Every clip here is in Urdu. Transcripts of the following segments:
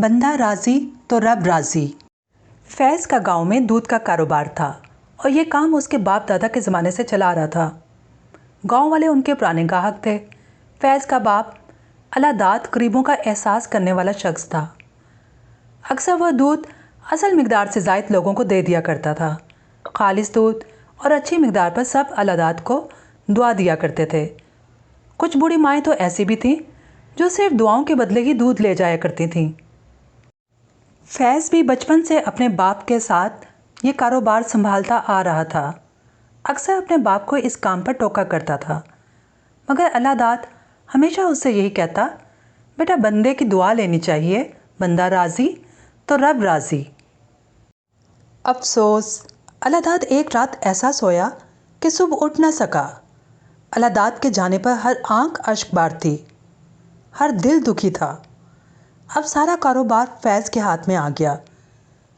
بندہ راضی تو رب راضی۔ فیض کا گاؤں میں دودھ کا کاروبار تھا اور یہ کام اس کے باپ دادا کے زمانے سے چلا آ رہا تھا۔ گاؤں والے ان کے پرانے گاہک تھے۔ فیض کا باپ اللہ داد غریبوں کا احساس کرنے والا شخص تھا۔ اکثر وہ دودھ اصل مقدار سے زائد لوگوں کو دے دیا کرتا تھا۔ خالص دودھ اور اچھی مقدار پر سب اللہ داد کو دعا دیا کرتے تھے۔ کچھ بوڑھی مائیں تو ایسی بھی تھیں جو صرف دعاؤں کے بدلے ہی دودھ لے جایا کرتی تھیں۔ فیض بھی بچپن سے اپنے باپ کے ساتھ یہ کاروبار سنبھالتا آ رہا تھا۔ اکثر اپنے باپ کو اس کام پر ٹوکا کرتا تھا، مگر اللہ داد ہمیشہ اس سے یہی کہتا، بیٹا بندے کی دعا لینی چاہیے، بندہ راضی تو رب راضی۔ افسوس، اللہ داد ایک رات ایسا سویا کہ صبح اٹھ نہ سکا۔ اللہ داد کے جانے پر ہر آنکھ اشک بار تھی، ہر دل دکھی تھا۔ اب سارا کاروبار فیض کے ہاتھ میں آ گیا۔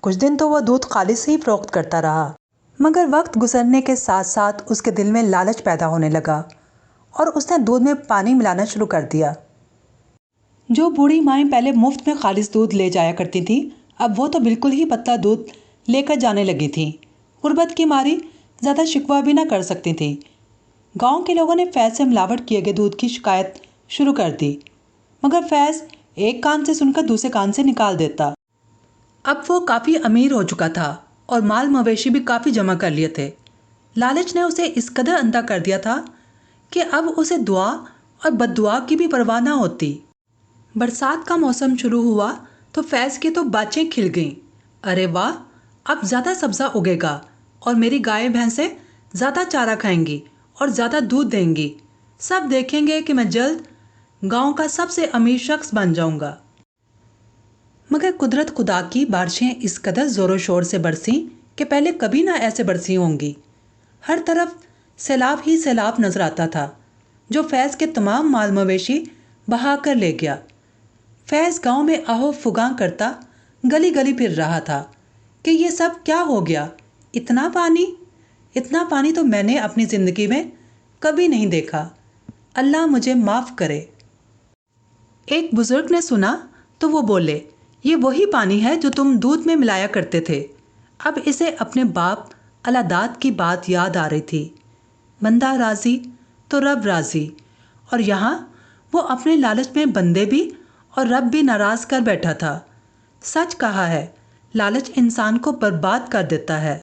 کچھ دن تو وہ دودھ خالص ہی فروخت کرتا رہا، مگر وقت گزرنے کے ساتھ ساتھ اس کے دل میں لالچ پیدا ہونے لگا اور اس نے دودھ میں پانی ملانا شروع کر دیا۔ جو بوڑھی مائیں پہلے مفت میں خالص دودھ لے جایا کرتی تھیں، اب وہ تو بالکل ہی پتلا دودھ لے کر جانے لگی تھیں۔ غربت کی ماری زیادہ شکوہ بھی نہ کر سکتی تھیں۔ گاؤں کے لوگوں نے فیض سے ملاوٹ کیے گئے دودھ کی شکایت شروع کر دی، مگر فیض ایک کان سے سن کر دوسرے کان سے نکال دیتا۔ اب وہ کافی امیر ہو چکا تھا اور مال مویشی بھی کافی جمع کر لیے تھے۔ لالچ نے اسے اس قدر اندھا کر دیا تھا کہ اب اسے دعا اور بد دعا کی بھی پرواہ نہ ہوتی۔ برسات کا موسم شروع ہوا تو فیض کی تو باچیں کھل گئیں۔ ارے واہ، اب زیادہ سبزہ اگے گا اور میری گائے بھینسیں زیادہ چارہ کھائیں گی اور زیادہ دودھ دیں گی۔ سب دیکھیں گے کہ میں جلد گاؤں کا سب سے امیر شخص بن جاؤں گا۔ مگر قدرت خدا کی بارشیں اس قدر زور و شور سے برسیں کہ پہلے کبھی نہ ایسے برسی ہوں گی۔ ہر طرف سیلاب ہی سیلاب نظر آتا تھا جو فیض کے تمام مال مویشی بہا کر لے گیا۔ فیض گاؤں میں آہو فغاں کرتا گلی گلی پھر رہا تھا کہ یہ سب کیا ہو گیا، اتنا پانی تو میں نے اپنی زندگی میں کبھی نہیں دیکھا، اللہ مجھے معاف کرے۔ ایک بزرگ نے سنا تو وہ بولے، یہ وہی پانی ہے جو تم دودھ میں ملایا کرتے تھے۔ اب اسے اپنے باپ اللہ داد کی بات یاد آ رہی تھی، بندہ راضی تو رب راضی، اور یہاں وہ اپنے لالچ میں بندے بھی اور رب بھی ناراض کر بیٹھا تھا۔ سچ کہا ہے، لالچ انسان کو برباد کر دیتا ہے۔